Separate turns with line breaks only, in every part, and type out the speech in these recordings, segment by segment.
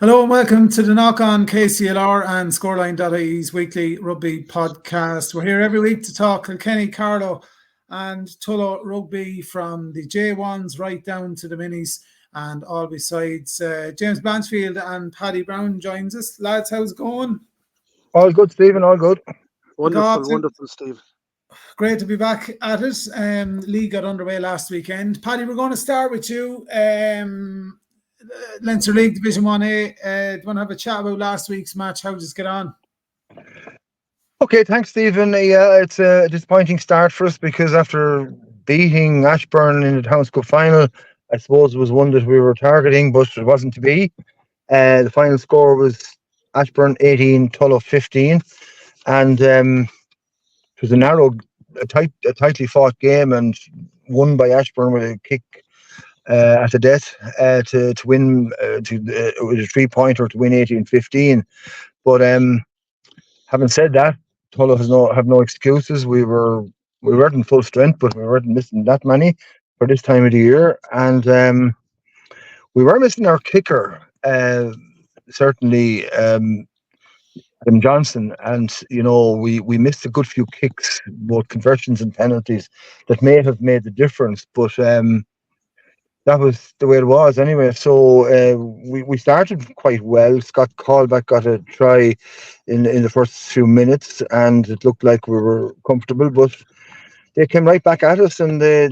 Hello and welcome to the Knock on KCLR and Scoreline.ie's weekly rugby podcast. We're here every week to talk Kilkenny, Carlow and Tullow Rugby from the J1s right down to the minis and all besides. James Blanchfield and Paddy Browne joins us. Lads, how's it going?
All good, Stephen, all good.
Wonderful, Steve.
Great to be back at it. League got underway last weekend. Paddy, we're going to start with you. Leinster League Division 1A. Do you want to have a chat about last week's match? How did it get on?
Okay, thanks, Stephen. Yeah, it's a disappointing start for us because after beating Ashbourne in the Town Cup final, I suppose it was one that we were targeting, but it wasn't to be. The final score was Ashbourne 18, Tullow 15, and it was a tightly fought game and won by Ashbourne with a kick at the death to win with a 3-pointer to win 18-15. But having said that, Tullow have no excuses. We weren't in full strength, but we weren't missing that many for this time of the year, and we were missing our kicker, certainly Adam Johnson, and we missed a good few kicks, both conversions and penalties, that may have made the difference, but that was the way it was anyway. So we started quite well. Scott Callback got a try in the first few minutes, and it looked like we were comfortable. But they came right back at us, and they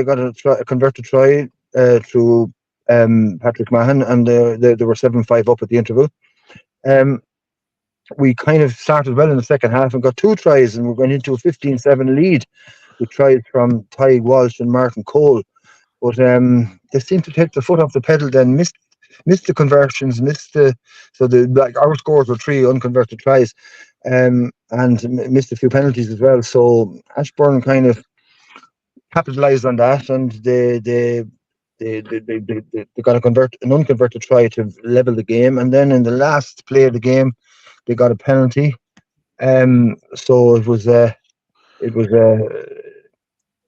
got a converted try through Patrick Mahon, and they were 7-5 up at the interval. We kind of started well in the second half and got 2 tries, and we went into a 15-7 lead with tries from Ty Walsh and Martin Cole. But they seemed to take the foot off the pedal, then missed the conversions, our scores were 3 unconverted tries, and missed a few penalties as well. So Ashbourne kind of capitalised on that, and they got an unconverted try to level the game, and then in the last play of the game, they got a penalty. So it was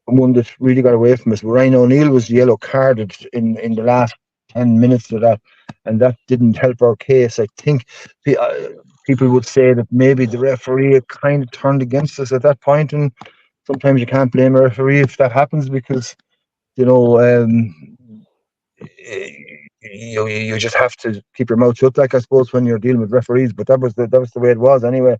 one that really got away from us. Ryan O'Neill was yellow carded in the last 10 minutes of that, and that didn't help our case. I think people would say that maybe the referee kind of turned against us at that point, and sometimes you can't blame a referee if that happens, because you just have to keep your mouth shut, like, I suppose, when you're dealing with referees. But that was the way it was anyway.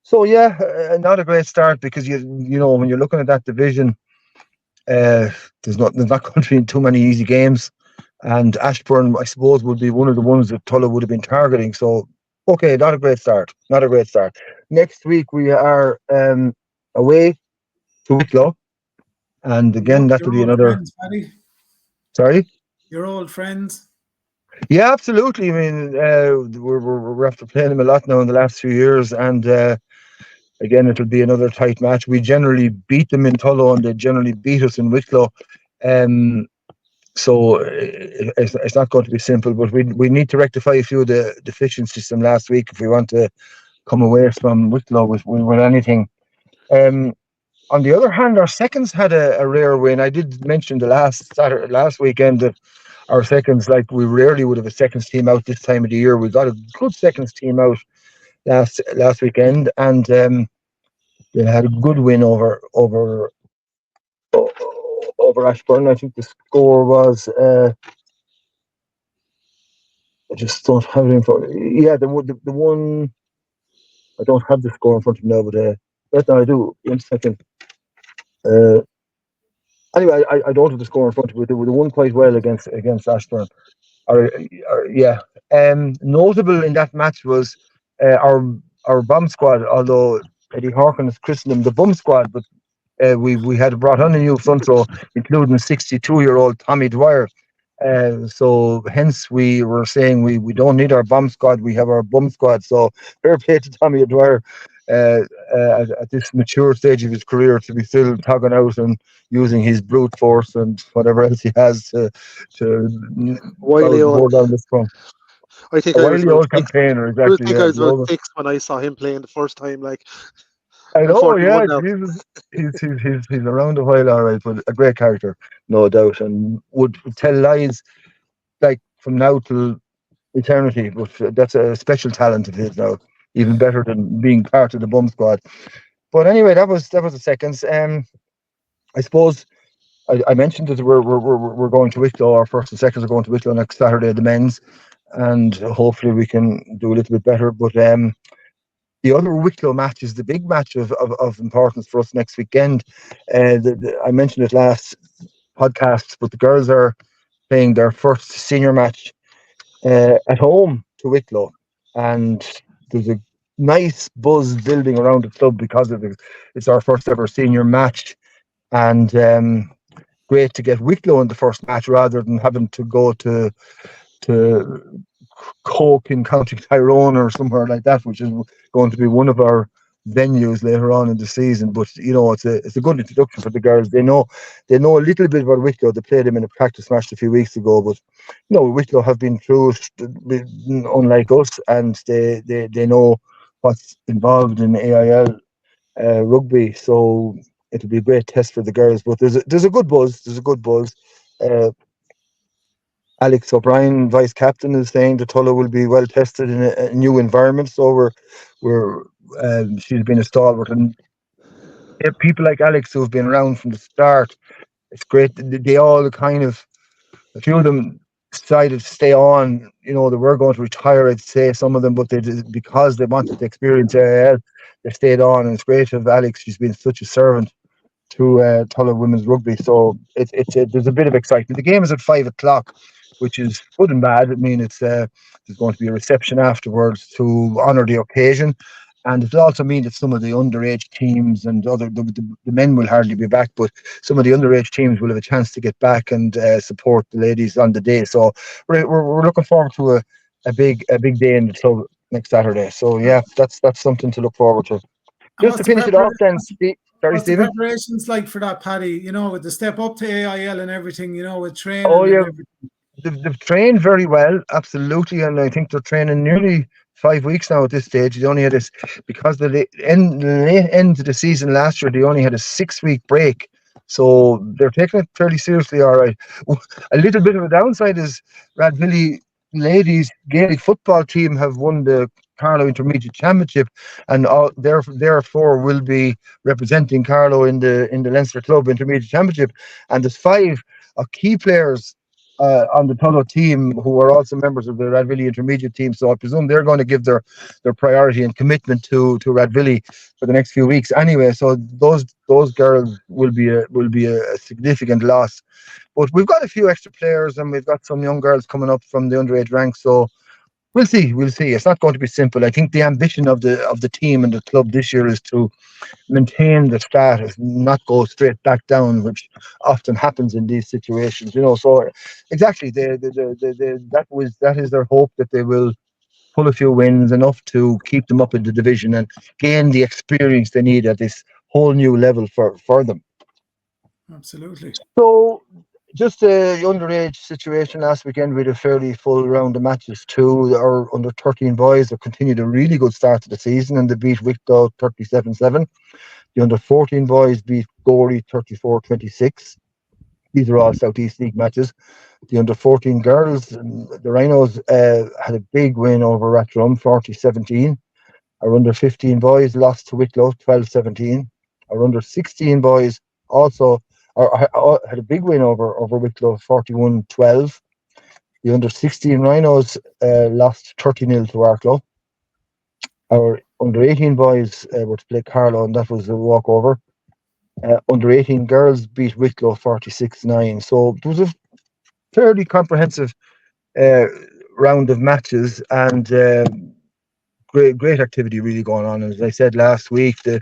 So yeah, not a great start, because when you're looking at that division, there's not going to be too many easy games, and Ashbourne, I suppose, would be one of the ones that Tullow would have been targeting. So okay, not a great start. Next week we are away to Wicklow, and again that will be another.
Friends, Paddy.
Sorry,
your old friends.
Yeah, absolutely. I mean, we're after playing them a lot now in the last few years, and again, it'll be another tight match. We generally beat them in Tullow, and they generally beat us in Wicklow. So it's not going to be simple, but we need to rectify a few of the deficiencies from last week if we want to come away from Wicklow with anything. On the other hand, our seconds had a rare win. I did mention the last weekend that our seconds, like, we rarely would have a seconds team out this time of the year. We got a good seconds team out last weekend, and they had a good win over Ashbourne. I think the score was I just don't have it in front. Yeah, the one, I don't have the score in front of me now, but right now I do. 1 second. Anyway, I don't have the score in front of me. They won quite well against Ashbourne. Notable in that match was our bomb squad, although Eddie Hawkins christened them the bum squad, but we had brought on a new front row, including 62-year-old Tommy Dwyer. So hence we were saying we don't need our bomb squad, we have our bum squad. So fair play to Tommy Dwyer at this mature stage of his career to be still tugging out and using his brute force and whatever else he has to hold down this front.
I think
I was old campaigner, exactly.
I was about 6 when I saw him playing the first time. Like,
I know, yeah, he's around a while, all right, but a great character, no doubt, and would tell lies like from now till eternity, but that's a special talent of his now, even better than being part of the bum squad. But anyway, that was the seconds. I suppose I mentioned that we're going to Wicklow. Our first and seconds are going to Wicklow next Saturday, the men's, and hopefully we can do a little bit better. But the other Wicklow match is the big match of importance for us next weekend. I mentioned it last podcast, but the girls are playing their first senior match at home to Wicklow, and there's a nice buzz building around the club because of it. It's our first ever senior match, and great to get Wicklow in the first match rather than having to go to Cork in County Tyrone or somewhere like that, which is going to be one of our venues later on in the season. But it's a good introduction for the girls. They know a little bit about Wicklow. They played them in a practice match a few weeks ago, but Wicklow have been through it, unlike us, and they know what's involved in AIL rugby. So it'll be a great test for the girls. But there's a good buzz. Alex O'Brien, vice captain, is saying that Tullow will be well tested in a new environment. So she's been a stalwart, and people like Alex who have been around from the start. It's great. They all kind of, a few of them decided to stay on. They were going to retire, I'd say, some of them, but because they wanted to experience AIL, they stayed on. And it's great of Alex. She's been such a servant to Tullow women's rugby. So there's a bit of excitement. The game is at 5:00, which is good and bad. I mean, there's going to be a reception afterwards to honour the occasion. And it'll also mean that some of the underage teams and the men will hardly be back, but some of the underage teams will have a chance to get back and support the ladies on the day. So we're looking forward to a big day in the club next Saturday. So yeah, that's something to look forward to. Just to finish it off, then, sorry, Stephen.
What's the preparations like for that, Paddy? With the step up to AIL and everything, with training.
Oh yeah,
and everything.
They've trained very well, absolutely, and I think they're training nearly 5 weeks now at this stage. They only had this because the late end of the season last year. They only had a 6-week break, so they're taking it fairly seriously. All right, a little bit of a downside is Radvilly ladies Gaelic football team have won the Carlow Intermediate Championship, and therefore will be representing Carlow in the Leinster Club Intermediate Championship. And there's 5 key players on the Tullow team who are also members of the Radvilly Intermediate team. So I presume they're going to give their priority and commitment to Radvilly for the next few weeks anyway. So those girls will be a significant loss. But we've got a few extra players, and we've got some young girls coming up from the underage ranks. So we'll see. It's not going to be simple. I think the ambition of the team and the club this year is to maintain the status, not go straight back down, which often happens in these situations. So exactly, that is their hope, that they will pull a few wins, enough to keep them up in the division and gain the experience they need at this whole new level for them.
Absolutely.
So just the underage situation last weekend, we had a fairly full round of matches too. Our under 13 boys have continued a really good start to the season, and they beat Wicklow 37-7. The under 14 boys beat Gorey 34-26. These are all Southeast League matches. The under 14 girls, the Rhinos, had a big win over Rathdrum 40-17. Our under 15 boys lost to Wicklow 12-17. Our under 16 boys also had a big win over Wicklow 41-12. The under 16 Rhinos lost 30-0 to Arklow. Our under 18 boys were to play Carlow, and that was a walkover. Under 18 girls beat Wicklow 46-9. So it was a fairly comprehensive round of matches, and great activity really going on. And as I said last week, the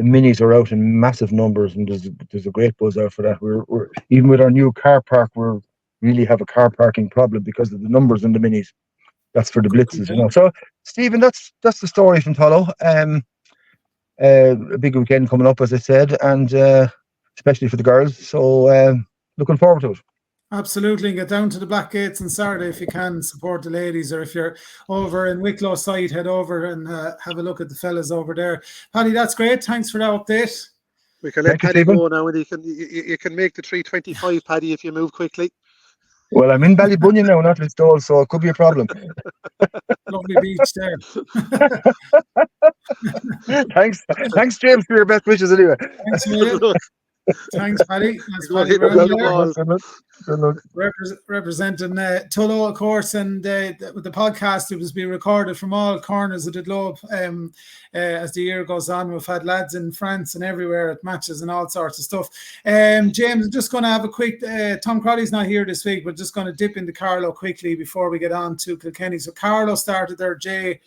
minis are out in massive numbers, and there's a great buzz out for that. We're even with our new car park, we really have a car parking problem because of the numbers in the minis. That's for the blitzes, So, Stephen, that's the story from Tullow. A big weekend coming up, as I said, and especially for the girls. So, looking forward to it.
Absolutely, and get down to the Black Gates on Saturday if you can, support the ladies, or if you're over in Wicklow side, head over and have a look at the fellas over there. Paddy, that's great. Thanks for that update.
We can let Paddy go now, and you can make the 3:25, Paddy, if you move quickly.
Well, I'm in Ballybunion now, not Listowel, so it could be a problem.
Lovely beach there.
Thanks, James, for your best wishes anyway.
Thanks,
Good
William.
luck.
Thanks, Paddy. That's
He's one
Paddy
hitting
Browne
around the
there.
balls.
Good luck.
Representing Tullow, of course, and with the podcast, it was being recorded from all corners of the globe. As the year goes on, we've had lads in France and everywhere at matches and all sorts of stuff. James, I'm just going to have a quick. Tom Crotty's not here this week. We're just going to dip into Carlow quickly before we get on to Kilkenny. So Carlow started their J1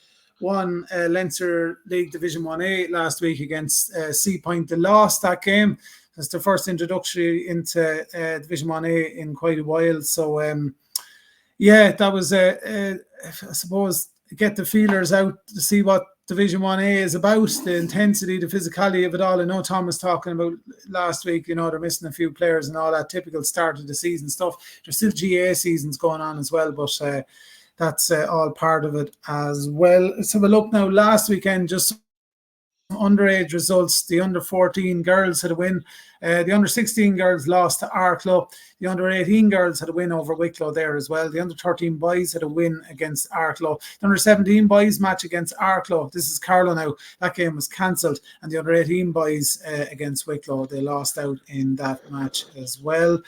Leinster League Division 1A last week against Sea Point. They lost that game. It's their first introductory into Division 1A in quite a while. So, that was, I suppose, get the feelers out to see what Division 1A is about, the intensity, the physicality of it all. I know Tom was talking about last week, they're missing a few players and all that typical start of the season stuff. There's still GA seasons going on as well, but that's all part of it as well. Let's have a look now. Last weekend, just underage results. The under 14 girls had a win. The under 16 girls lost to Arklow. The under 18 girls had a win over Wicklow there as well. The under 13 boys had a win against Arklow. The under 17 boys match against Arklow. This is Carlow now. That game was cancelled. And the under 18 boys against Wicklow, they lost out in that match as well.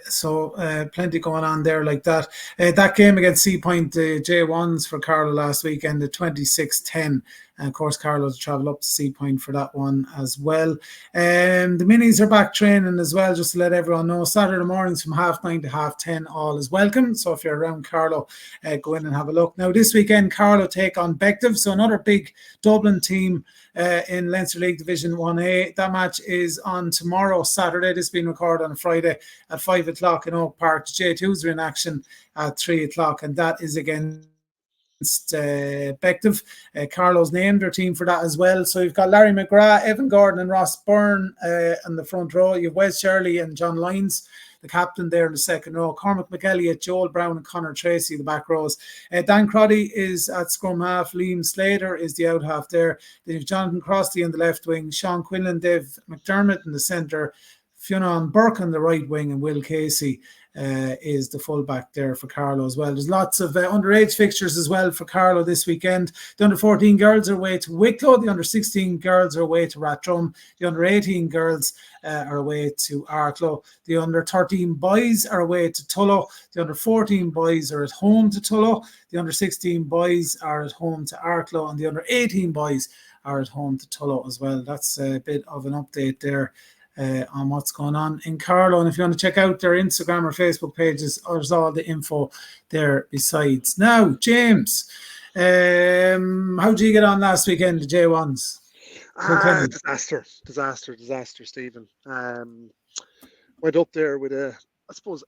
So plenty going on there like that. That game against Sea Point, the J1s for Carlow last weekend, the 26-10. And of course, Carlow to travel up to Sea Point for that one as well. The minis are back training as well, just to let everyone know. Saturday mornings from 9:30 to 10:30, all is welcome. So if you're around Carlow, go in and have a look. Now, this weekend, Carlow take on Bective, so another big Dublin team in Leinster League Division 1A. That match is on tomorrow, Saturday. This is being recorded on a Friday at 5 o'clock in Oak Park. The J2s are in action at 3 o'clock, and that is against Bective. Carlow's named their team for that as well. So you've got Larry McGrath, Evan Gordon and Ross Byrne on the front row. You've Wes Shirley and John Lyons, the captain, there in the second row. Cormac McElliott, Joel Brown and Conor Tracy, the back rows. Dan Crotty is at scrum half. Liam Slater is the out half there. Then you've Jonathan Crosty in the left wing. Sean Quinlan, Dave McDermott in the centre. Fionn Burke on the right wing, and Will Casey is the fullback there for Carlow as well. There's lots of underage fixtures as well for Carlow this weekend. The under 14 girls are away to Wicklow. The under 16 girls are away to Rathdrum. The under 18 girls are away to Arklow. The under 13 boys are away to Tullow. The under 14 boys are at home to Tullow. The under 16 boys are at home to Arklow, and the under 18 boys are at home to Tullow as well. That's a bit of an update there on what's going on in Carlow. And if you want to check out their Instagram or Facebook pages, there's all the info there besides. Now, James, how did you get on last weekend, the J1s?
Disaster, Stephen. Went up there with a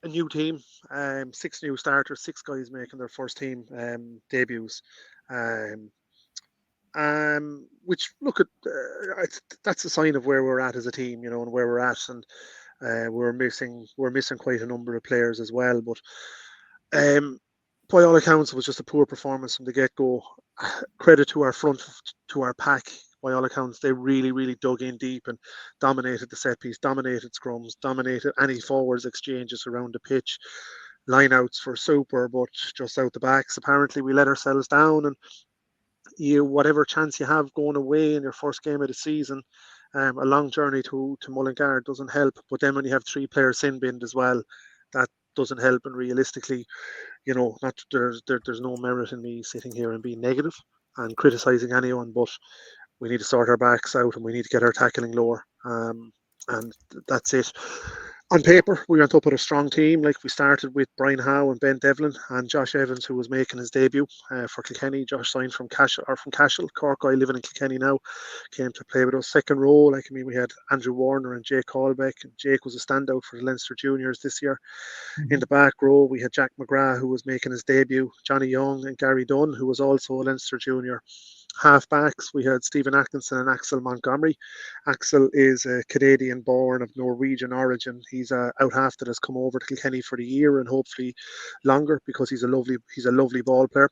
new team, 6 new starters, 6 guys making their first team debuts. Which look at that's a sign of where we're at as a team, and where we're at, and we're missing quite a number of players as well. But by all accounts, it was just a poor performance from the get-go. Credit to our front, to our pack. By all accounts, they really, really dug in deep and dominated the set piece, dominated scrums, dominated any forwards exchanges around the pitch. Line-outs for super, but just out the backs. Apparently, we let ourselves down, and whatever chance you have going away in your first game of the season, a long journey to Mullingar doesn't help. But then when you have 3 players sin binned as well, that doesn't help. And realistically, there's no merit in me sitting here and being negative and criticising anyone, but we need to sort our backs out and we need to get our tackling lower. And that's it. On paper, we went up with a strong team. Like, we started with Brian Howe and Ben Devlin and Josh Evans, who was making his debut for Kilkenny. Josh signed from Cashel, Cork guy living in Kilkenny now, came to play with us. Second row, we had Andrew Warner and Jake Hallbeck, and Jake was a standout for the Leinster Juniors this year. Mm-hmm. In the back row, we had Jack McGrath, who was making his debut, Johnny Young and Gary Dunn, who was also a Leinster Junior. Half backs, we had Stephen Atkinson and Axel Montgomery. Axel is a Canadian born of Norwegian origin. He's a out half that has come over to Kilkenny for the year and hopefully longer, because he's a lovely ball player.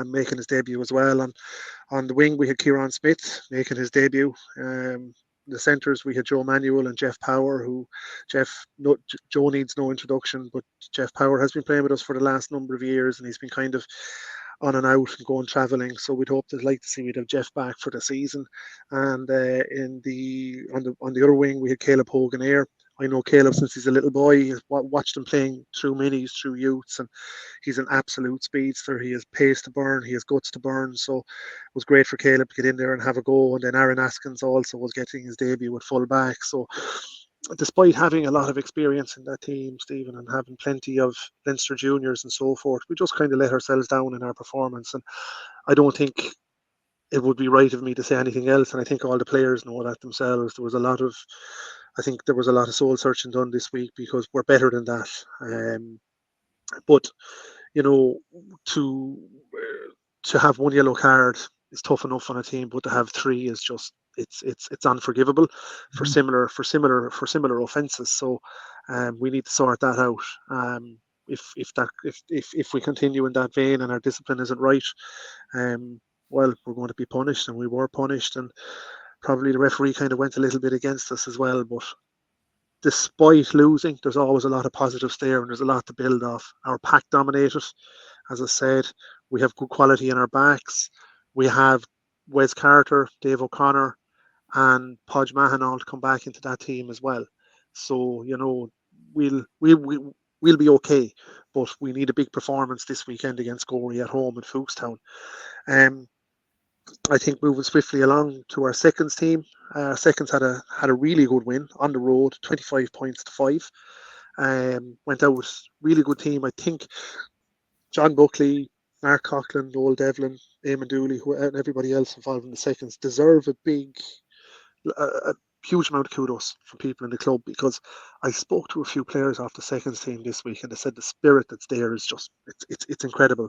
Making his debut as well. On the wing, we had Kieran Smith making his debut. the centres, we had Joe Manuel and Jeff Power, Joe needs no introduction, but Jeff Power has been playing with us for the last number of years, and he's been kind of on and out and going travelling. So we'd have Jeff back for the season. And on the other wing, we had Caleb Hogan-Eyre. I know Caleb since he's a little boy. I've watched him playing through minis, through youths, and he's an absolute speedster. He has pace to burn, he has guts to burn. So it was great for Caleb to get in there and have a go. And then Aaron Askins also was getting his debut at full back. So despite having a lot of experience in that team, Stephen, and having plenty of Leinster juniors and so forth, we just kind of let ourselves down in our performance. And I don't think it would be right of me to say anything else. And I think all the players know that themselves. There was a lot of soul searching done this week, because we're better than that. But to have one yellow card is tough enough on a team, but to have three is just it's unforgivable for similar offences. So we need to sort that out. If we continue in that vein and our discipline isn't right, well, we're going to be punished, and we were punished, and probably the referee kind of went a little bit against us as well. But despite losing, there's always a lot of positives there, and there's a lot to build off. Our pack dominated, as I said. We have good quality in our backs. We have Wes Carter, Dave O'Connor, and Podge Mahan all to come back into that team as well. So we'll be okay, but we need a big performance this weekend against Gorey at home in Fookstown. I think moving swiftly along to our seconds team. Our seconds had a really good win on the road, 25 points to 5. Went out with really good team. I think John Buckley, Mark Coughlin, Noel Devlin, Eamon Dooley, and everybody else involved in the seconds deserve a huge amount of kudos from people in the club, because I spoke to a few players off the seconds team this week, and they said the spirit that's there is just it's incredible.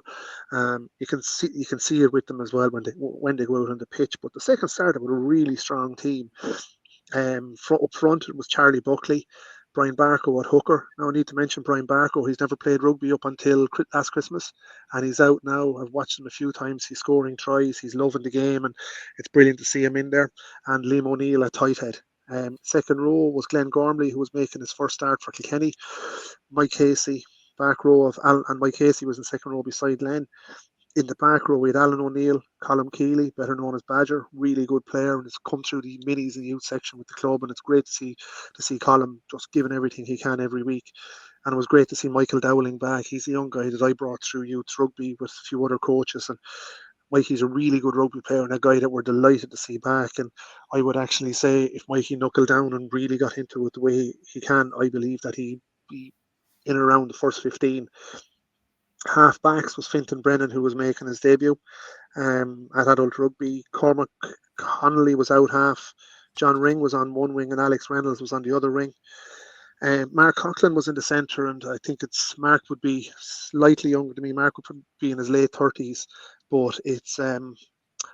You can see it with them as well when they go out on the pitch. But the second started with a really strong team. Up front it was Charlie Buckley, Brian Barco at hooker. Now I need to mention Brian Barco. He's never played rugby up until last Christmas, and he's out now. I've watched him a few times. He's scoring tries. He's loving the game, and it's brilliant to see him in there. And Liam O'Neill at tight head. Second row was Glenn Gormley, who was making his first start for Kilkenny. Mike Casey, back row and Mike Casey was in second row beside Len. In the back row, we had Alan O'Neill, Colm Keeley, better known as Badger, really good player, and has come through the minis and youth section with the club, and it's great to see Colm just giving everything he can every week. And it was great to see Michael Dowling back. He's a young guy that I brought through youth rugby with a few other coaches, and Mikey's a really good rugby player and a guy that we're delighted to see back. And I would actually say if Mikey knuckled down and really got into it the way he can, I believe that he'd be in and around the first 15. Half backs was Fintan Brennan, who was making his debut at adult rugby. Cormac Connolly was out half. John Ring was on one wing and Alex Reynolds was on the other wing. Mark Coughlin was in the centre, and I think Mark would be slightly younger than me. Mark would be in his late 30s, but it's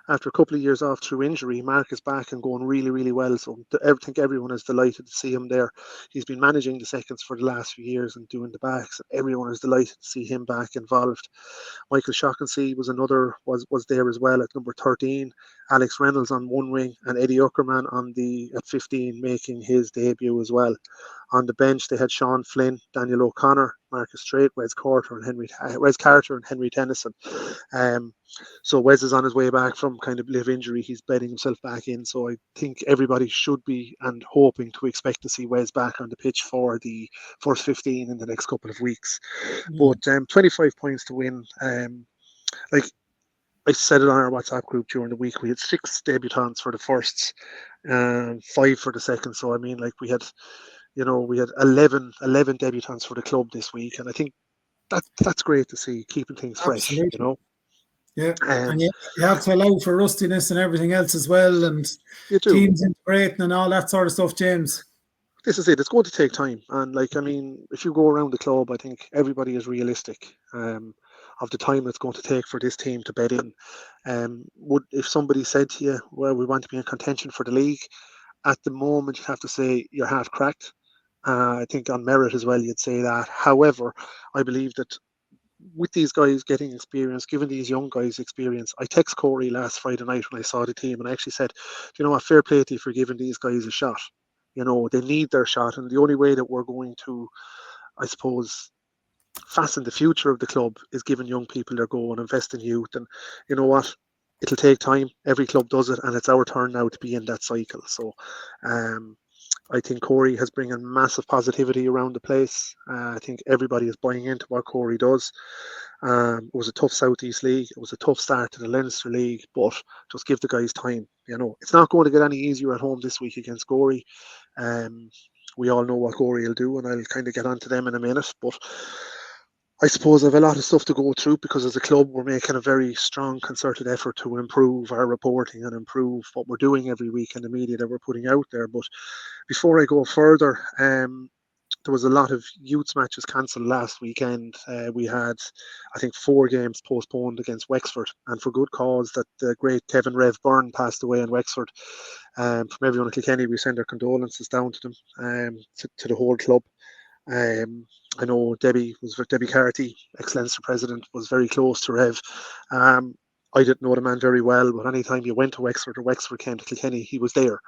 after a couple of years off through injury, Mark is back and going really, really well. So I think everyone is delighted to see him there. He's been managing the seconds for the last few years and doing the backs. Everyone is delighted to see him back involved. Michael Shaughnessy was there as well at number 13. Alex Reynolds on one wing and Eddie Uckerman at 15 making his debut as well. On the bench, they had Sean Flynn, Daniel O'Connor, Marcus Strait, Wes Carter and Henry Tennyson. So Wes is on his way back from kind of live injury. He's bedding himself back in. So I think everybody should be and hoping to expect to see Wes back on the pitch for the first 15 in the next couple of weeks. Yeah. But 25 points to win. Like I said it on our WhatsApp group during the week, we had 6 debutants for the firsts, 5 for the second. So I mean, like we had 11 debutants for the club this week, and I think that's great to see, keeping things fresh.
Absolutely. Yeah, and you have to allow for rustiness and everything else as well, and teams integrating and all that sort of stuff, James.
This is it. It's going to take time, and if you go around the club, I think everybody is realistic of the time it's going to take for this team to bed in. If somebody said to you, well, we want to be in contention for the league, at the moment you have to say you're half cracked. I think on merit as well you'd say that. However, I believe that with these guys getting experience, giving these young guys experience. I text Corey last Friday night when I saw the team, and I actually said, you know what, fair play to you for giving these guys a shot. You know, they need their shot, and the only way that we're going to, I suppose, fasten the future of the club is giving young people their go and invest in youth. And you know what? It'll take time. Every club does it, and it's our turn now to be in that cycle. So, I think Corey has bringing massive positivity around the place. I think everybody is buying into what Corey does. It was a tough Southeast League. It was a tough start to the Leinster League, but just give the guys time. You know, it's not going to get any easier at home this week against Gorey. We all know what Gorey will do, and I'll kind of get onto them in a minute. But I suppose I have a lot of stuff to go through because as a club, we're making a very strong concerted effort to improve our reporting and improve what we're doing every week in the media that we're putting out there. But before I go further, there was a lot of youths matches cancelled last weekend. We had, I think, 4 games postponed against Wexford, and for good cause. That the great Kevin Rev Byrne passed away in Wexford. From everyone at Kilkenny, we send our condolences down to them, to the whole club. I know Debbie Carty, ex-Leinster president, was very close to Rev. I didn't know the man very well, but anytime you went to Wexford or Wexford came to Kilkenny, he was there.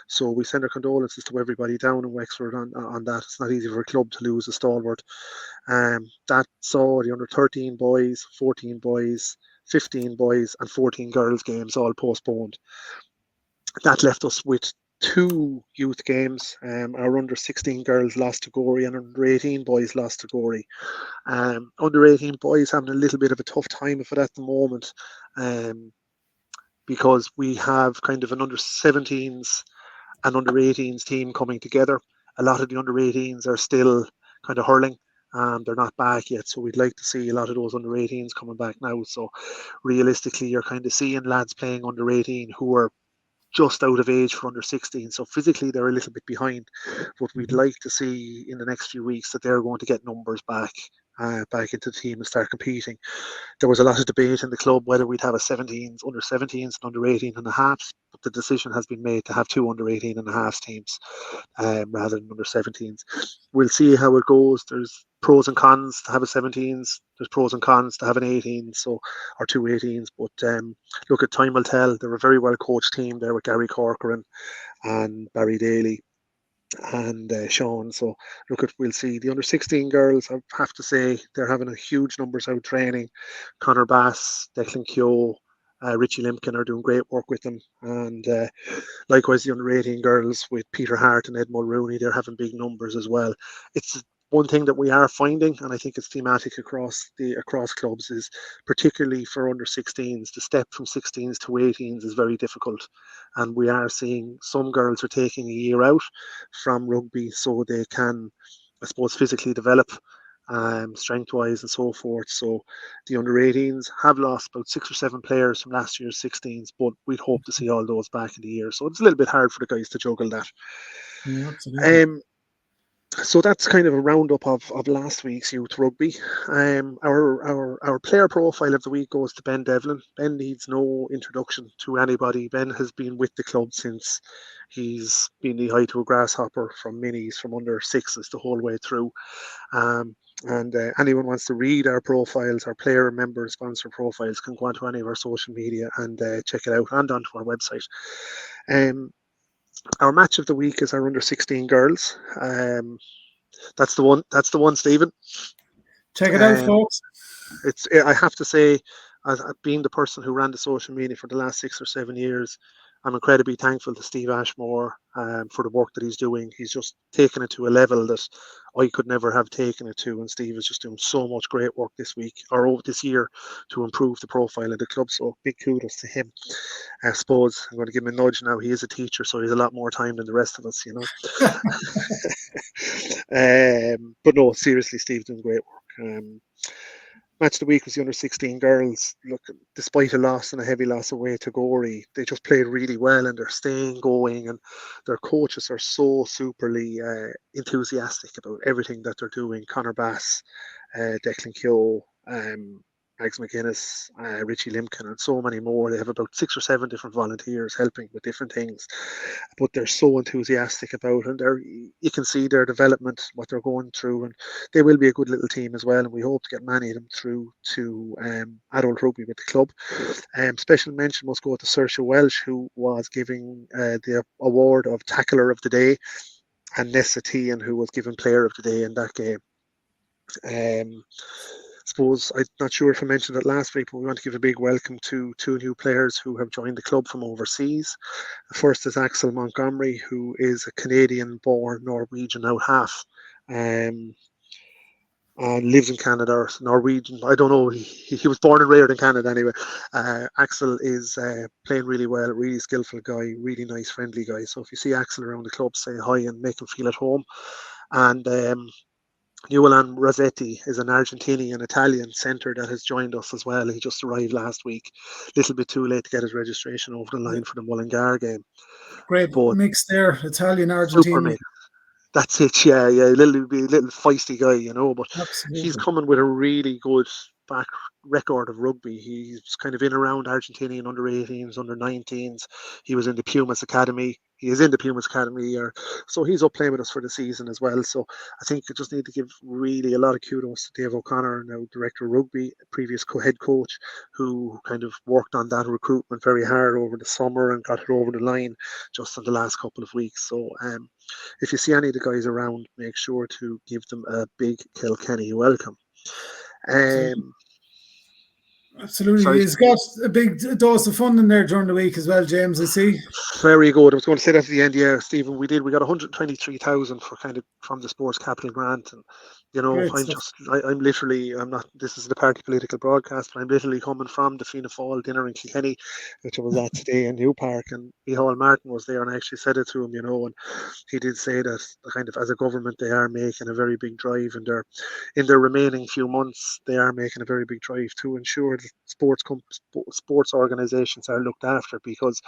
So we send our condolences to everybody down in Wexford on that. It's not easy for a club to lose a stalwart. That saw the under 13 boys, 14 boys, 15 boys, and 14 girls games all postponed. That left us with 2 youth games. Our under 16 girls lost to Gorey, and under 18 boys lost to Gorey. Under 18 boys having a little bit of a tough time of it at the moment, because we have kind of an under 17s and under 18s team coming together. A lot of the under 18s are still kind of hurling. They're not back yet, so we'd like to see a lot of those under 18s coming back now. So realistically, you're kind of seeing lads playing under 18 who are just out of age for under 16, so physically they're a little bit behind, but we'd like to see in the next few weeks that they're going to get numbers back into the team and start competing. There was a lot of debate in the club whether we'd have a 17s, under 17s and under 18 and a halves, but the decision has been made to have 2 under 18 and a halves teams, rather than under 17s. We'll see how it goes. There's pros and cons to have a 17s. There's pros and cons to have an 18, or 2 18s. But look, at time will tell. They're a very well coached team there with Gary Corcoran and Barry Daly and Sean. So look, we'll see. The under 16 girls, I have to say, they're having a huge numbers out training. Connor Bass, Declan Keogh, Richie Limpkin are doing great work with them, and likewise the under 18 girls with Peter Hart and Ed Mulrooney, they're having big numbers as well. It's one thing that we are finding, and I think it's thematic across clubs, is particularly for under 16s, the step from 16s to 18s is very difficult, and we are seeing some girls are taking a year out from rugby so they can, I suppose, physically develop, strength wise and so forth. So the under 18s have lost about 6 or 7 players from last year's 16s, but we'd hope to see all those back in the year. So it's a little bit hard for the guys to juggle that.
Yeah, absolutely.
So that's kind of a roundup of last week's youth rugby. Our player profile of the week goes to Ben Devlin. Ben needs no introduction to anybody. Ben has been with the club since he's been knee-high to a grasshopper, from minis, from under 6s the whole way through. And anyone wants to read our profiles, our player, member, and sponsor profiles, can go onto any of our social media and check it out, and onto our website. Our match of the week is our under 16 girls. That's the one, Stephen.
Check it out, folks.
I have to say, as being the person who ran the social media for the last 6 or 7 years, I'm incredibly thankful to Steve Ashmore for the work that he's doing. He's just taken it to a level that I could never have taken it to, and Steve is just doing so much great work this year to improve the profile of the club. So big kudos to him. I suppose I'm going to give him a nudge now. He is a teacher, so he's a lot more time than the rest of us, you know. But no, seriously, Steve's doing great work. Match of the week was the under 16 girls. Look, despite a loss and a heavy loss away to Gorey, they just played really well, and they're staying going, and their coaches are so superly enthusiastic about everything that they're doing. Connor Bass, Declan Keogh, Max McGuinness, Richie Limkin, and so many more. They have about 6 or 7 different volunteers helping with different things, but they're so enthusiastic about it. And you can see their development, what they're going through, and they will be a good little team as well. And we hope to get many of them through to adult rugby with the club. Special mention must go to Saoirse Welsh, who was giving the award of Tackler of the Day, and Nessa Tian, who was given Player of the Day in that game. Suppose I'm not sure if I mentioned it last week, but we want to give a big welcome to 2 new players who have joined the club from overseas. The first is Axel Montgomery, who is a Canadian-born Norwegian out half, and lives in Canada, or Norwegian. I don't know. He was born and reared in Canada anyway. Axel is playing really well, really skillful guy, really nice, friendly guy. So if you see Axel around the club, say hi and make him feel at home. And Newland Rossetti is an Argentinian Italian centre that has joined us as well. He just arrived last week. A little bit too late to get his registration over the line for the Mullingar game.
Great mix there, Italian,
Super
Argentinian.
mix. That's it, yeah. A little feisty guy, but
Absolutely.
He's coming with a really good back record of rugby. He's kind of in around Argentinian under 18s, under 19s. He was in the Pumas Academy. He is in the Pumas Academy, so he's up playing with us for the season as well. So I think I just need to give really a lot of kudos to Dave O'Connor, now Director of Rugby, previous head coach, who kind of worked on that recruitment very hard over the summer and got it over the line just in the last couple of weeks. So if you see any of the guys around, make sure to give them a big Kilkenny welcome.
Absolutely.
Sorry.
He's got a big dose of funding there during the week as well, James, I see.
Very good. I was going to say that at the end, Stephen, we got 123,000 for kind of from the sports capital grant. And, I'm not, this is the party political broadcast, but I'm literally coming from the Fianna Fáil dinner in Kilkenny, which I was at today in New Park, and Micheál Martin was there, and I actually said it to him, and he did say that kind of as a government, they are making a very big drive, and in their remaining few months, they are making a very big drive to ensure that sports organisations are looked after, because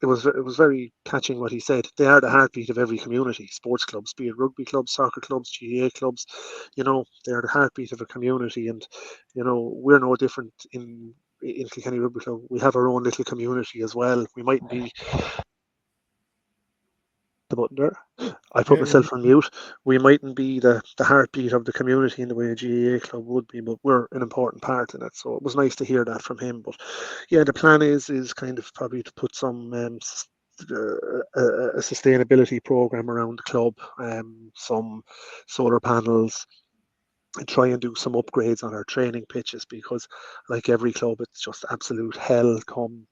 it was very catching what he said. They are the heartbeat of every community. Sports clubs, be it rugby clubs, soccer clubs, GAA clubs, they are the heartbeat of a community. And we're no different in Kilkenny Rugby Club. We have our own little community as well. We might be the button there. I put myself on mute. We mightn't be the heartbeat of the community in the way a GAA club would be, but we're an important part in it. So it was nice to hear that from him. But yeah, the plan is kind of probably to put some a sustainability program around the club, some solar panels, and try and do some upgrades on our training pitches, because like every club, it's just absolute hell come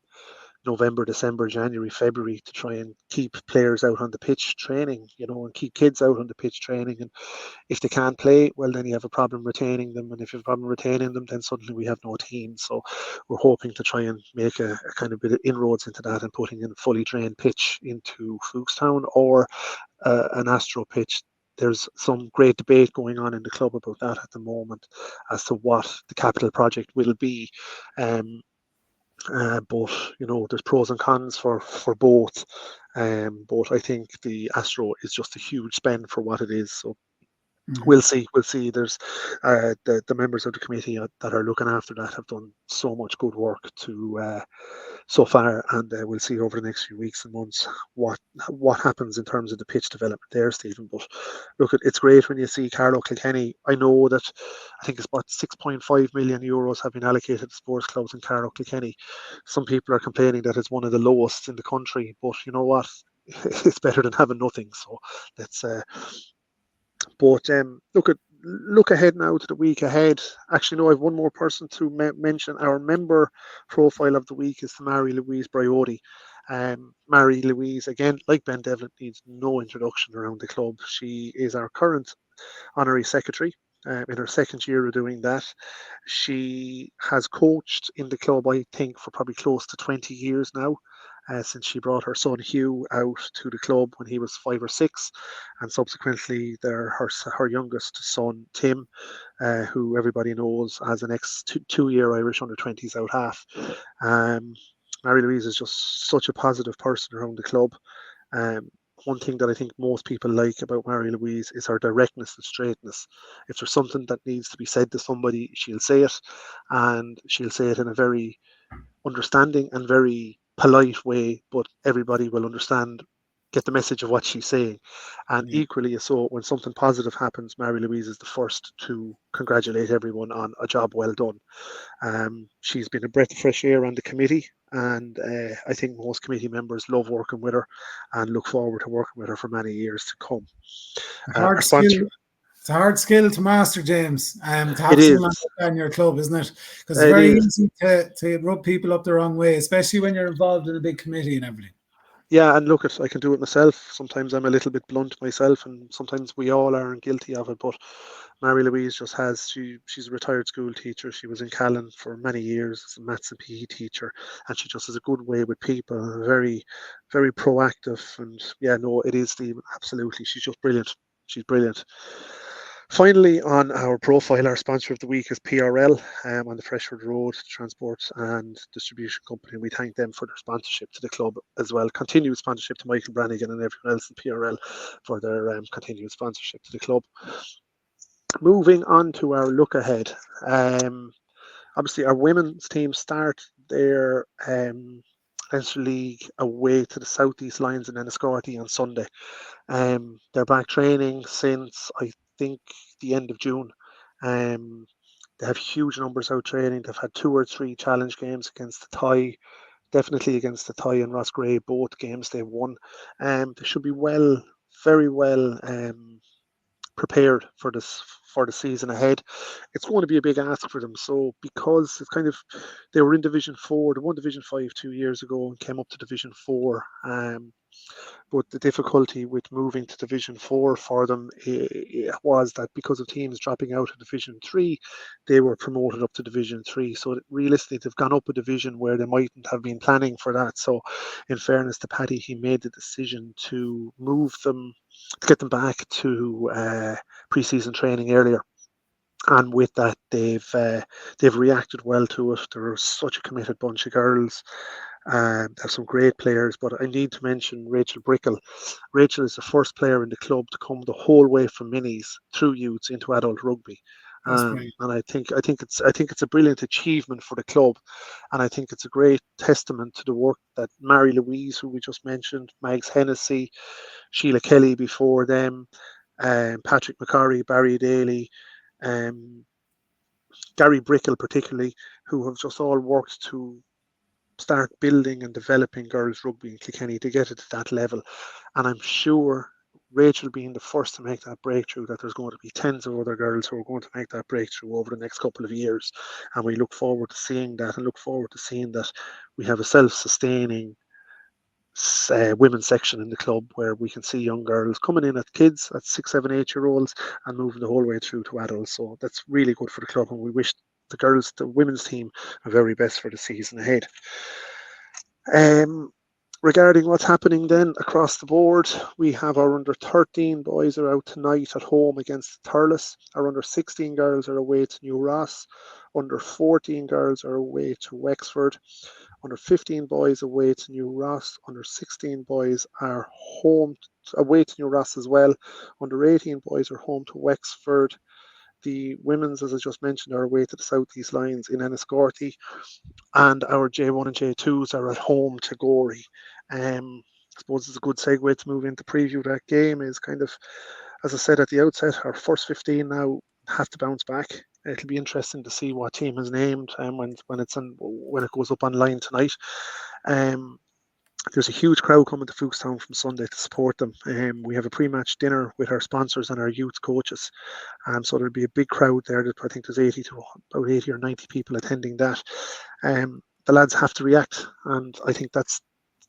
November, December, January, February to try and keep players out on the pitch training, and keep kids out on the pitch training. And if they can't play, well, then you have a problem retaining them. And if you have a problem retaining them, then suddenly we have no team. So we're hoping to try and make a kind of bit of inroads into that, and putting in a fully drained pitch into Fookstown, or an Astro pitch. There's some great debate going on in the club about that at the moment as to what the capital project will be. But there's pros and cons for both. But I think the Astro is just a huge spend for what it is. So we'll see. There's the members of the committee that are looking after that have done so much good work so far, and we'll see over the next few weeks and months what happens in terms of the pitch development there, Stephen. But look, it's great when you see Carlow Kilkenny. I know that I think it's about 6.5 million euros have been allocated to sports clubs in Carlow Kilkenny. Some people are complaining that it's one of the lowest in the country, but you know what? It's better than having nothing. So let's. But look ahead now to the week ahead. Actually, no, I have one more person to mention. Our member profile of the week is Mary Louise Briotti. Mary Louise, again, like Ben Devlin, needs no introduction around the club. She is our current honorary secretary. In her second year of doing that. She has coached in the club, I think, for probably close to 20 years now, since she brought her son Hugh out to the club when he was 5 or 6, and subsequently her youngest son Tim, who everybody knows as an ex-2-year Irish under-20s out half. Mary Louise is just such a positive person around the club. one thing that I think most people like about Mary Louise is her directness and straightness. If there's something that needs to be said to somebody, she'll say it, and she'll say it in a very understanding and very polite way, but everybody will understand, get the message of what she's saying. And equally so, when something positive happens, Mary Louise is the first to congratulate everyone on a job well done. She's been a breath of fresh air on the committee, and I think most committee members love working with her and look forward to working with her for many years to come.
Hard skill. It's a hard skill to master, James. To have someone in your club, isn't it? Because it's very easy to rub people up the wrong way, especially when you're involved in a big committee and everything.
Yeah, and look, I can do it myself. Sometimes I'm a little bit blunt myself, and sometimes we all are guilty of it. But Mary Louise just has, she's a retired school teacher. She was in Callan for many years as a maths and PE teacher, and she just has a good way with people, very, very proactive. And yeah, no, it is, Stephen, absolutely. She's just brilliant. She's brilliant. Finally, on our profile, our sponsor of the week is PRL on the Freshford Road Transport and Distribution Company. We thank them for their sponsorship to the club as well. Continued sponsorship to Michael Brannigan and everyone else in PRL for their continued sponsorship to the club. Moving on to our look ahead. Obviously, our women's team start their Leinster League away to the South East Lions in Enniscorthy on Sunday. They're back training since, I think, the end of June. They have huge numbers out training. They've had 2 or 3 challenge games against the Thai, definitely against the Thai and Roscrea, both games they've won. They should be very well prepared for the season ahead. It's going to be a big ask for them. So because it's they were in Division 4, they won Division 5 2 years ago and came up to Division 4. But the difficulty with moving to Division 4 for them was that because of teams dropping out of Division 3, they were promoted up to Division 3. So realistically, they've gone up a division where they mightn't have been planning for that. So in fairness to Paddy, he made the decision to move them, to get them back to pre-season training earlier. And with that, they've reacted well to it. They're such a committed bunch of girls. They have some great players, but I need to mention Rachel Brickell. Rachel is the first player in the club to come the whole way from minis through youths into adult rugby. And I think it's a brilliant achievement for the club, and I think it's a great testament to the work that Mary Louise, who we just mentioned, Mags Hennessy, Sheila Kelly before them, Patrick McCarry, Barry Daly, Gary Brickell particularly, who have just all worked to start building and developing girls rugby in Kilkenny to get it to that level. And I'm sure, Rachel being the first to make that breakthrough, that there's going to be tens of other girls who are going to make that breakthrough over the next couple of years. And we look forward to seeing that, and look forward to seeing that we have a self-sustaining women's section in the club where we can see young girls coming in at kids, at 6, 7, 8-year-olds, and moving the whole way through to adults. So that's really good for the club, and we wish the women's team, the very best for the season ahead. Regarding what's happening then across the board, we have our under 13 boys are out tonight at home against Thurles. Our under 16 girls are away to New Ross. Under 14 girls are away to Wexford. Under 15 boys away to New Ross. Under 16 boys are away to New Ross as well. Under 18 boys are home to Wexford. The women's, as I just mentioned, are away to the South East Lions in Enniscorthy, and our J1 and J2s are at home to Gorey. I suppose it's a good segue to move into preview that game. Is kind of, as I said at the outset, our first 15 now have to bounce back. It'll be interesting to see what team is named when it goes up online tonight. There's a huge crowd coming to Fuchstown from Sunday to support them. We have a pre-match dinner with our sponsors and our youth coaches. So there'll be a big crowd there. I think there's about 80 or 90 people attending that. The lads have to react, and I think that's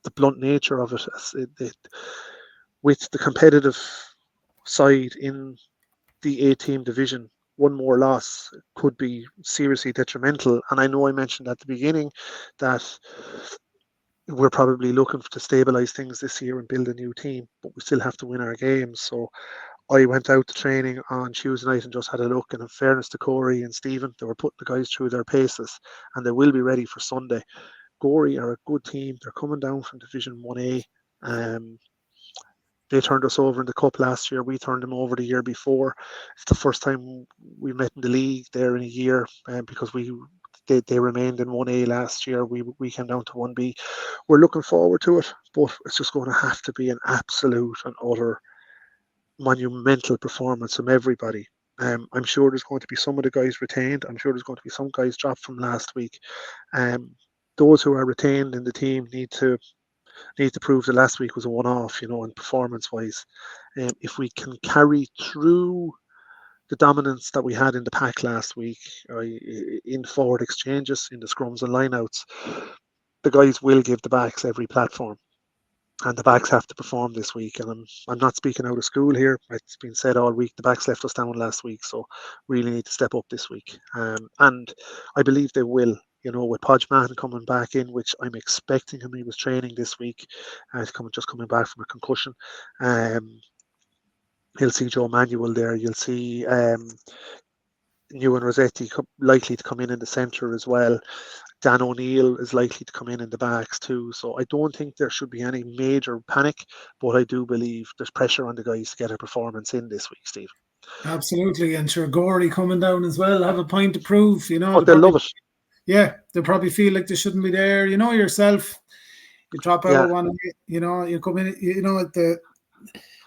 the blunt nature of it. With the competitive side in the 8-team division, one more loss could be seriously detrimental. And I know I mentioned at the beginning that we're probably looking to stabilise things this year and build a new team, but we still have to win our games. So I went out to training on Tuesday night and just had a look, and in fairness to Corey and Stephen, they were putting the guys through their paces, and they will be ready for Sunday. Gorey are a good team. They're coming down from Division 1A. They turned us over in the cup last year. We turned them over the year before. It's the first time we met in the league there in a year, because they remained in 1A last year. We came down to 1B. We're looking forward to it, but it's just going to have to be an absolute and utter monumental performance from everybody. I'm sure there's going to be some of the guys retained. I'm sure there's going to be some guys dropped from last week. Those who are retained in the team need to prove that last week was a one-off, and performance-wise. If we can carry through the dominance that we had in the pack last week, in forward exchanges, in the scrums and lineouts, the guys will give the backs every platform. And the backs have to perform this week. And I'm not speaking out of school here. It's been said all week, the backs left us down last week, so really need to step up this week. And I believe they will. With Podgeman coming back in, which I'm expecting him. He was training this week. He's just coming back from a concussion. You'll see Joe Manuel there. You'll see Ewan Rossetti likely to come in the centre as well. Dan O'Neill is likely to come in the backs too. So I don't think there should be any major panic, but I do believe there's pressure on the guys to get a performance in this week, Steve.
Absolutely. And sure, Gorey coming down as well, have a point to prove.
Oh, they'll love it.
Yeah, they'll probably feel like they shouldn't be there. Yourself, you drop out of one, you come in,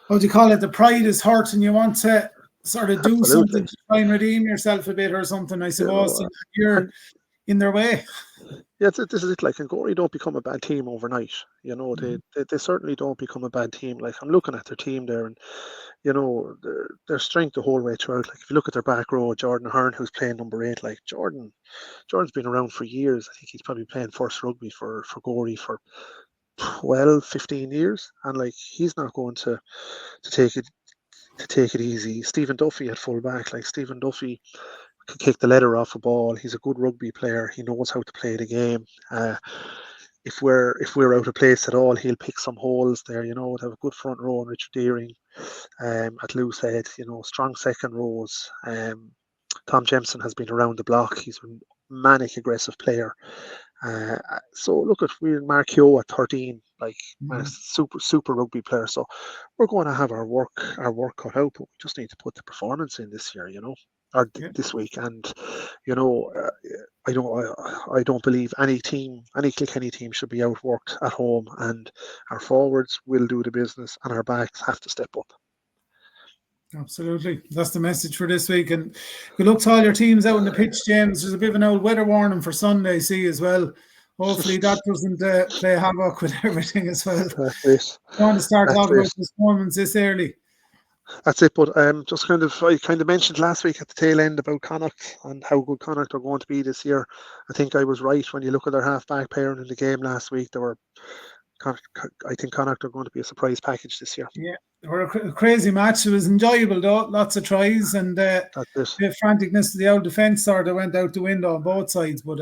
how do you call it? The pride is hurt and you want to sort of do something to try and redeem yourself a bit or something, I suppose. You're in their way.
Yeah, this is it. Like, and Gorey don't become a bad team overnight. They certainly don't become a bad team. Like, I'm looking at their team there, and their strength the whole way throughout. Like, if you look at their back row, Jordan Hearn, who's playing number 8, like Jordan's been around for years. I think he's probably playing first rugby for Gorey for 12, 15 years, and like he's not going to take it easy. Stephen Duffy at full back, like Stephen Duffy can kick the leather off a ball. He's a good rugby player. He knows how to play the game. If we're out of place at all, he'll pick some holes there. To have a good front row and Richard Deering at loose head. Strong second rows. Tom Jemson has been around the block. He's a manic aggressive player. So look at Mark Heo at 13, like super rugby player. So we're going to have our work cut out, but we just need to put the performance in this year, or this week. And I don't believe any Kilkenny team should be outworked at home. And our forwards will do the business, and our backs have to step up.
Absolutely. That's the message for this week. And good luck to all your teams out on the pitch, James. There's a bit of an old weather warning for Sunday, see, as well. Hopefully that doesn't play havoc with everything as well.
That's it.
I want to start off with performance this early.
That's it, but I kind of mentioned last week at the tail end about Connacht and how good Connacht are going to be this year. I think I was right when you look at their half-back pairing in the game last week. I think Connacht are going to be a surprise package this year.
Yeah, they were a crazy match. It was enjoyable though, lots of tries, and the franticness of the old defence sort of went out the window on both sides. But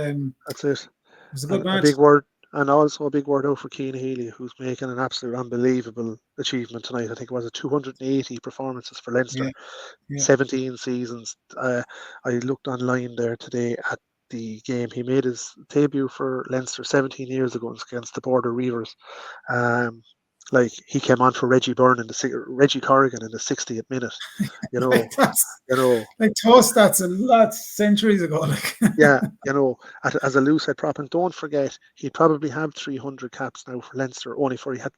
that's it.
It was a good match.
A big word, and also a big word out for Cian Healy, who's making an absolute unbelievable achievement tonight. I think it was 280 performances for Leinster, 17 seasons. I looked online there today at the game. He made his debut for Leinster 17 years ago against the Border Reivers. Like, he came on for Reggie Byrne Reggie Corrigan in the 60th minute.
Like toast, that's a lot centuries ago. Like.
Yeah, as a loose head prop, and don't forget, he'd probably have 300 caps now for Leinster. Only for he had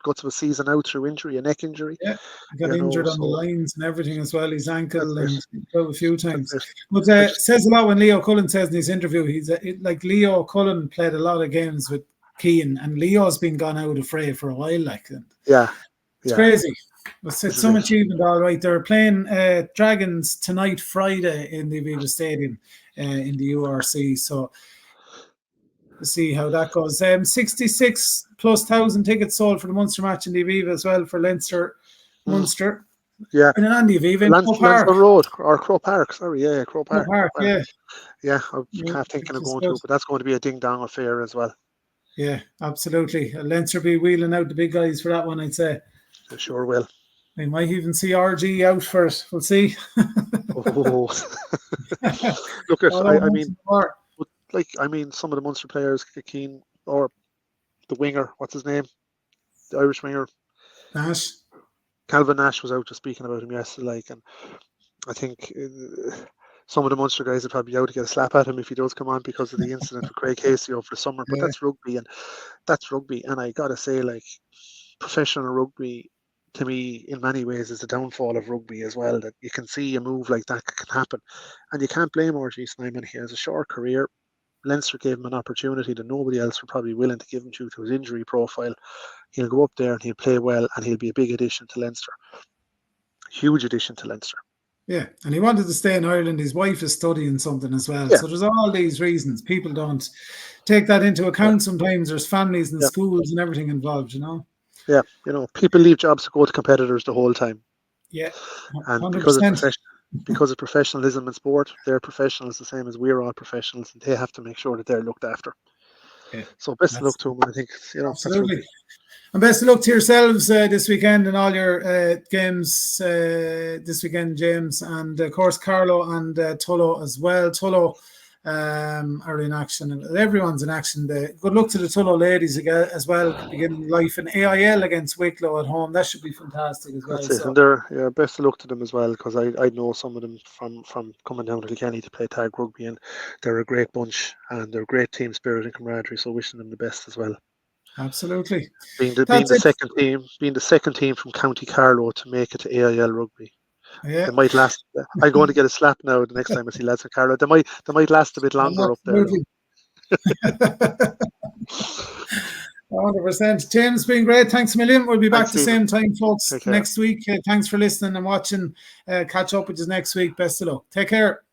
guts of a season out through injury, a neck injury.
Yeah, he got injured on the lines and everything as well. His ankle and a few times. But it says a lot when Leo Cullen says in his interview. Like Leo Cullen played a lot of games with Cian, and Leo's been gone out of fray for a while. Like, it's crazy. It's some achievement, all right. They're playing Dragons tonight, Friday, in the Aviva Stadium in the URC. So we'll see how that goes. 66,000+ tickets sold for the Munster match in the Aviva as well for Leinster, Munster.
Yeah.
And on the Aviva in Crow Park.
Road, or Crow Park, sorry. Yeah, Crow Park.
Yeah.
Yeah, I'm half thinking of going to, but that's going to be a ding-dong affair as well.
Yeah, absolutely. Leinster be wheeling out the big guys for that one, I'd say.
They sure will.
We might even see RG out for it. We'll see.
Look at, I mean, some of the Munster players, Keane, or the winger, what's his name? The Irish winger.
Nash.
Calvin Nash was out just speaking about him yesterday, and I think some of the Munster guys would probably be out to get a slap at him if he does come on because of the incident with Craig Casey over the summer. But that's rugby, and I gotta say, professional rugby, to me, in many ways, is the downfall of rugby as well. That you can see a move like that can happen, and you can't blame R.G. Snyman. He has a short career. Leinster gave him an opportunity that nobody else were probably willing to give him due to his injury profile. He'll go up there and he'll play well, and he'll be a big addition to Leinster. Huge addition to Leinster.
Yeah, and he wanted to stay in Ireland. His wife is studying something as well.
Yeah.
So there's all these reasons. People don't take that into account sometimes. There's families and schools and everything involved,
Yeah, people leave jobs to go to competitors the whole time.
Yeah, 100%.
And because of professionalism in sport, they're professionals the same as we're all professionals, and they have to make sure that they're looked after.
Yeah.
So best of luck to them. I think
absolutely. And best of luck to yourselves this weekend and all your games this weekend, James, and of course Carlow and Tullow as well. Tullow are in action, and everyone's in action. Good luck to the Tullow ladies again as well, beginning life in AIL against Wicklow at home. That should be fantastic as well.
That's it, and they're best of luck to them as well, because I know some of them from coming down to Kilkenny to play tag rugby, and they're a great bunch and they're great team spirit and camaraderie. So wishing them the best as well.
Absolutely.
Being the second team from County Carlow to make it to AIL rugby.
Yeah.
They might last. I'm going to get a slap now the next time I see lads from Carlow. They might last a bit longer up there.
100%. James, it's been great. Thanks a million. We'll be back the same time, folks, next week. Thanks for listening and watching. Catch up with you next week. Best of luck. Take care.